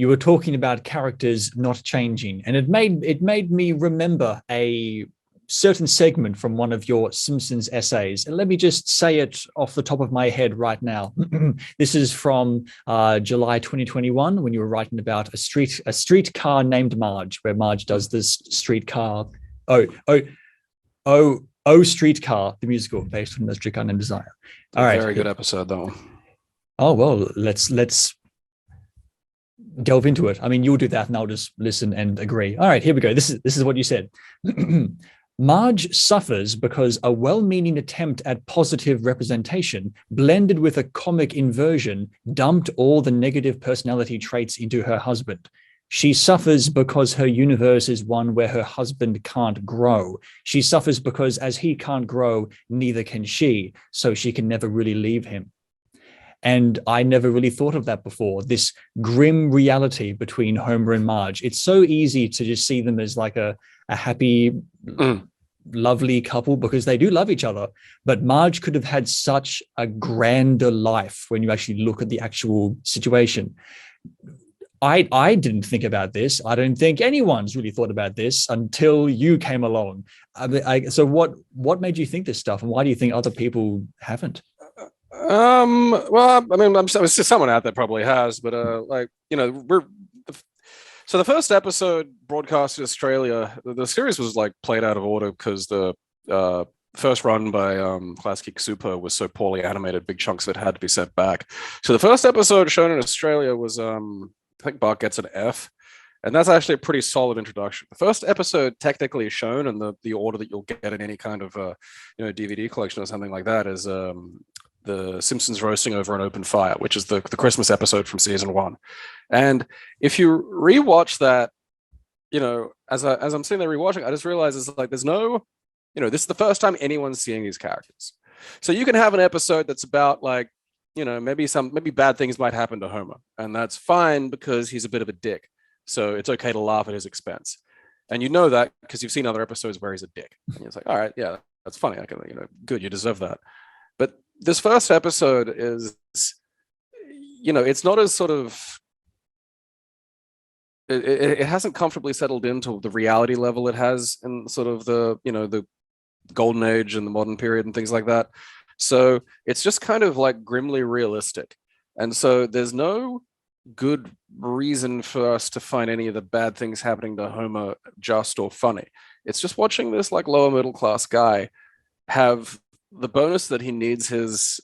you were talking about characters not changing, and it made me remember a certain segment from one of your Simpsons essays. And let me just say it off the top of my head right now. This is from July 2021, when you were writing about a streetcar named Marge, where Marge does this streetcar. Oh, oh, oh, Streetcar, the musical based on the Streetcar Named Desire. All right, very good episode though. Oh well, let's delve into it. I mean, you'll do that, and I'll just listen and agree. All right, here we go. This is what you said. Marge suffers because a well-meaning attempt at positive representation, blended with a comic inversion, dumped all the negative personality traits into her husband. She suffers because her universe is one where her husband can't grow. She suffers because as he can't grow, neither can she, so she can never really leave him. And I never really thought of that before, this grim reality between Homer and Marge. It's so easy to just see them as like a happy, lovely couple, because they do love each other. But Marge could have had such a grander life when you actually look at the actual situation. I didn't think about this. I don't think anyone's really thought about this until you came along. So what made you think this stuff, and why do you think other people haven't? Well, I mean, I'm someone out there probably has, but so the first episode broadcast in Australia, the series was like played out of order because the first run by Classic Kick Super was so poorly animated, big chunks of it had to be set back. So the first episode shown in Australia was I think Bart gets an F, and that's actually a pretty solid introduction. The first episode technically shown, and the order that you'll get in any kind of DVD collection or something like that, is the Simpsons roasting over an open fire, which is the Christmas episode from season 1. And if you rewatch that, as I'm sitting there rewatching, I just realize it's like there's no, this is the first time anyone's seeing these characters. So you can have an episode that's about like, maybe bad things might happen to Homer, and that's fine because he's a bit of a dick. So it's okay to laugh at his expense. And you know that because you've seen other episodes where he's a dick. And it's like, all right, yeah, that's funny. I can, good, you deserve that. But this first episode is, it's not as sort of, it hasn't comfortably settled into the reality level it has in sort of the golden age and the modern period and things like that. So it's just kind of like grimly realistic. And so there's no good reason for us to find any of the bad things happening to Homer just or funny. It's just watching this like lower middle class guy have the bonus that he needs his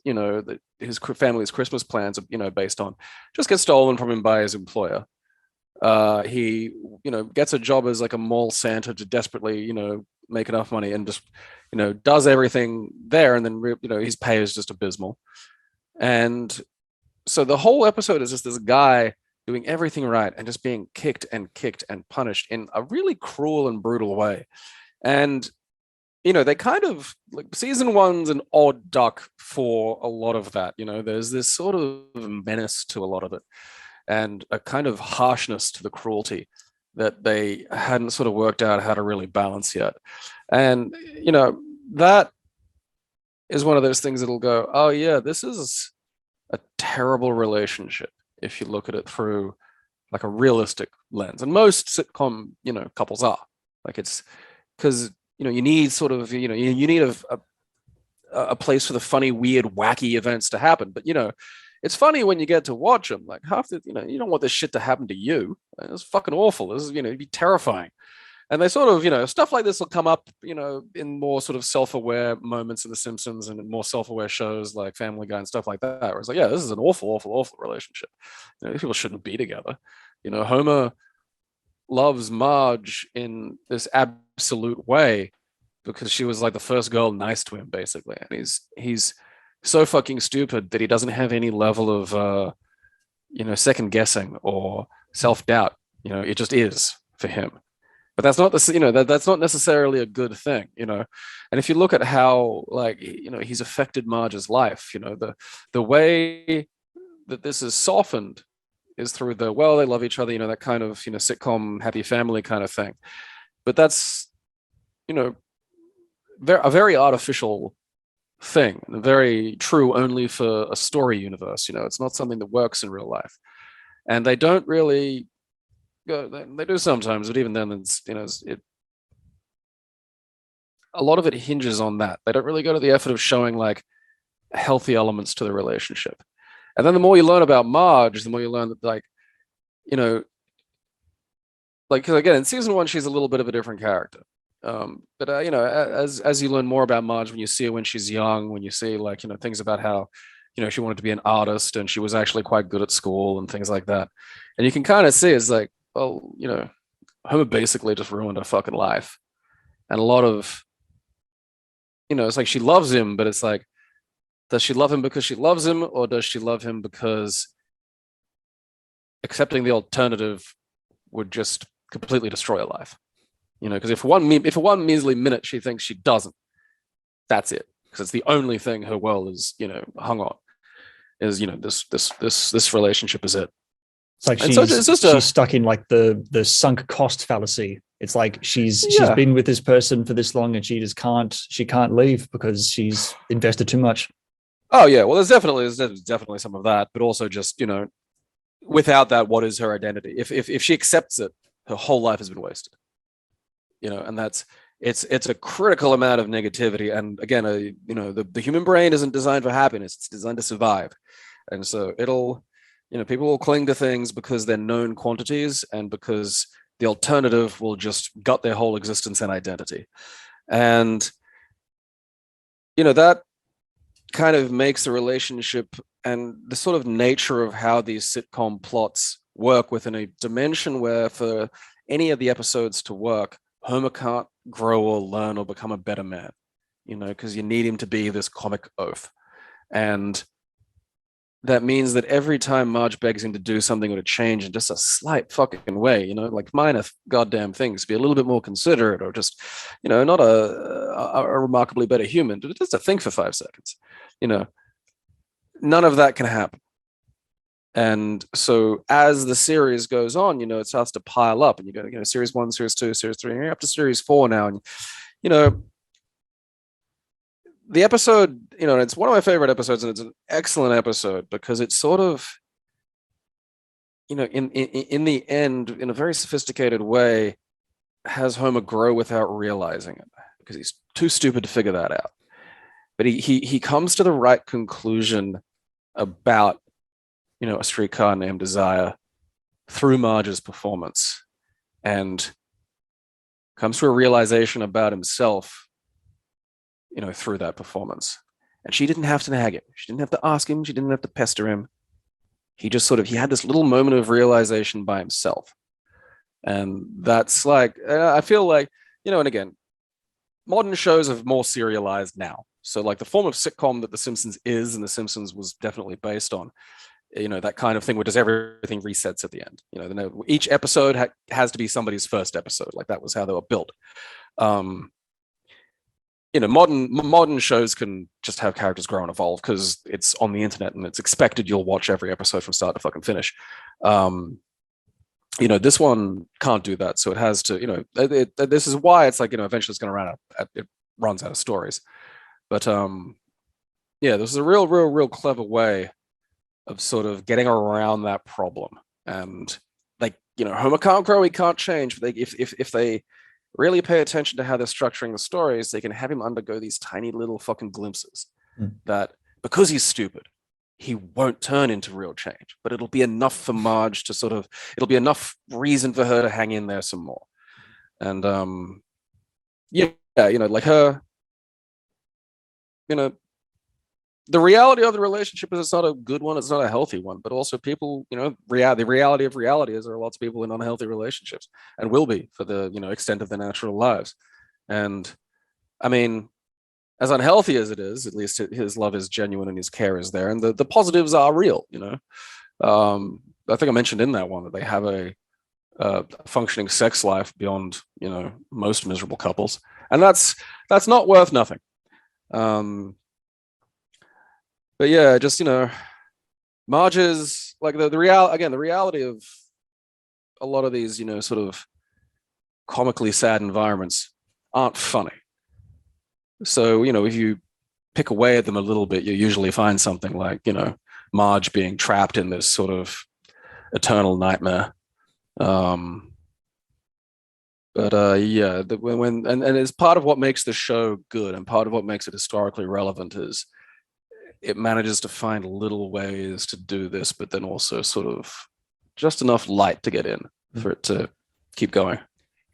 family's Christmas plans, based on, just get stolen from him by his employer. He, gets a job as like a mall Santa to desperately, make enough money, and just, does everything there. And then, his pay is just abysmal. And so the whole episode is just this guy doing everything right and just being kicked and punished in a really cruel and brutal way. And they kind of like season 1's an odd duck for a lot of that. There's this sort of menace to a lot of it, and a kind of harshness to the cruelty that they hadn't sort of worked out how to really balance yet. And, that is one of those things that'll go, oh yeah, this is a terrible relationship if you look at it through like a realistic lens. And most sitcom, couples are. Like, it's because, you need sort of, you need a place for the funny, weird, wacky events to happen. But, it's funny when you get to watch them. Like, half the, you don't want this shit to happen to you. It's fucking awful. This is, it'd be terrifying. And they sort of, stuff like this will come up, in more sort of self-aware moments in The Simpsons and more self-aware shows like Family Guy and stuff like that, where it's like, yeah, this is an awful, awful, awful relationship. These people shouldn't be together. Homer loves Marge in this absolute way because she was like the first girl nice to him, basically. And he's so fucking stupid that he doesn't have any level of, second guessing or self-doubt. It just is for him. But that's not that's not necessarily a good thing, And if you look at how, like, he's affected Marge's life, the way that this is softened is through they love each other, that kind of, sitcom happy family kind of thing. But that's, a very artificial thing, very true only for a story universe. It's not something that works in real life. and they don't really go. They do sometimes, but even then, it's a lot of it hinges on that. They don't really go to the effort of showing like healthy elements to the relationship. And then the more you learn about Marge, the more you learn that like, because again, in season 1, she's a little bit of a different character. But as you learn more about Marge, when you see her when she's young, when you see like, things about how, she wanted to be an artist and she was actually quite good at school and things like that. And you can kind of see it's like, well, Homer basically just ruined her fucking life. And a lot of, it's like she loves him, but it's like, does she love him because she loves him, or does she love him because accepting the alternative would just completely destroy her life? Because if one measly minute she thinks she doesn't, that's it. Because it's the only thing her world is, hung on. Is this relationship is it? It's like she's stuck in like the sunk cost fallacy. It's like she's been with this person for this long and she just can't leave because she's invested too much. Oh yeah, well there's definitely some of that, but also just without that, what is her identity? If she accepts it, her whole life has been wasted. And it's a critical amount of negativity. And again, the human brain isn't designed for happiness; it's designed to survive. And so people will cling to things because they're known quantities and because the alternative will just gut their whole existence and identity. And that kind of makes the relationship and the sort of nature of how these sitcom plots work within a dimension where for any of the episodes to work, Homer can't grow or learn or become a better man, because you need him to be this comic oaf. And that means that every time Marge begs him to do something or to change in just a slight fucking way, like minor goddamn things, be a little bit more considerate or just, not a remarkably better human, just to think for 5 seconds, none of that can happen. And so as the series goes on, it starts to pile up and you go, series 1, series 2, series 3, and you're up to series 4 now. And, the episode, it's one of my favorite episodes, and it's an excellent episode because it's sort of, in the end, in a very sophisticated way, has Homer grow without realizing it because he's too stupid to figure that out. But he comes to the right conclusion about, A Streetcar Named Desire through Marge's performance, and comes to a realization about himself through that performance. And she didn't have to nag him. She didn't have to ask him. She didn't have to pester him. He just he had this little moment of realization by himself. And that's like, I feel like, and again, modern shows are more serialized now. So like the form of sitcom that The Simpsons is, and The Simpsons was definitely based on, that kind of thing where just everything resets at the end. Each episode has to be somebody's first episode. Like that was how they were built. Modern shows can just have characters grow and evolve because it's on the internet and it's expected you'll watch every episode from start to fucking finish. This one can't do that, so it has to. This is why it's like eventually it's going to run out. It runs out of stories, but this is a real clever way of sort of getting around that problem. And like Homer can't grow, he can't change. But if they really pay attention to how they're structuring the stories, they can have him undergo these tiny little fucking glimpses that because he's stupid, he won't turn into real change, but it'll be enough for Marge to it'll be enough reason for her to hang in there some more. And like her, the reality of the relationship is it's not a good one, it's not a healthy one, but also people, the reality of reality is there are lots of people in unhealthy relationships and will be for the, extent of their natural lives. And I mean, as unhealthy as it is, at least his love is genuine and his care is there. And the positives are real, I think I mentioned in that one that they have a functioning sex life beyond, most miserable couples. And that's not worth nothing. But yeah, just, Marge is like the reality of a lot of these, sort of comically sad environments aren't funny. So, if you pick away at them a little bit, you usually find something like, Marge being trapped in this sort of eternal nightmare. But yeah, and it's part of what makes the show good, and part of what makes it historically relevant is it manages to find little ways to do this, but then also sort of just enough light to get in for it to keep going.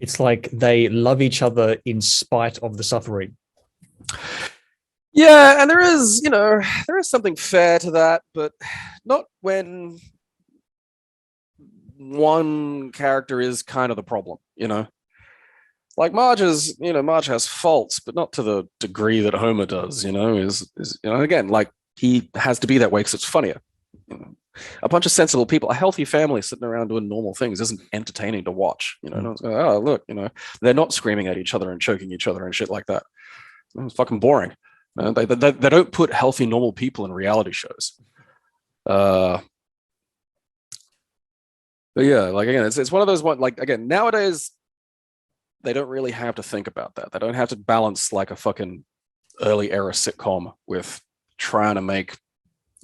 It's like they love each other in spite of the suffering. Yeah, and there is something fair to that, but not when one character is kind of the problem, Like Marge has faults, but not to the degree that Homer does, again, like he has to be that way because it's funnier. A bunch of sensible people, a healthy family sitting around doing normal things isn't entertaining to watch. No one's going, oh, look, they're not screaming at each other and choking each other and shit like that. It's fucking boring. They don't put healthy, normal people in reality shows. But yeah, like again, it's one of those like again, nowadays they don't really have to think about that. They don't have to balance like a fucking early era sitcom with trying to make,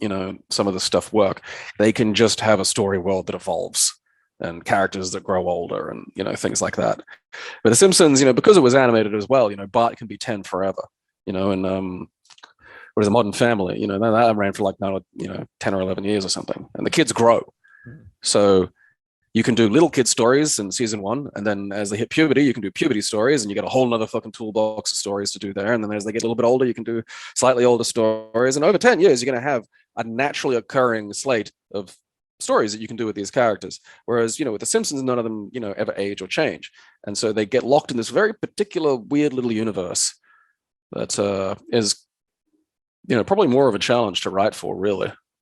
some of the stuff work. They can just have a story world that evolves and characters that grow older and, things like that. But The Simpsons, because it was animated as well, Bart can be 10 forever, and what is a Modern Family, that ran for like, 10 or 11 years or something. And the kids grow. So you can do little kid stories in season 1, and then as they hit puberty, you can do puberty stories, and you get a whole nother fucking toolbox of stories to do there. And then as they get a little bit older, you can do slightly older stories. And over 10 years, you're going to have a naturally occurring slate of stories that you can do with these characters. Whereas, with The Simpsons, none of them, ever age or change. And so they get locked in this very particular weird little universe that is, probably more of a challenge to write for, really.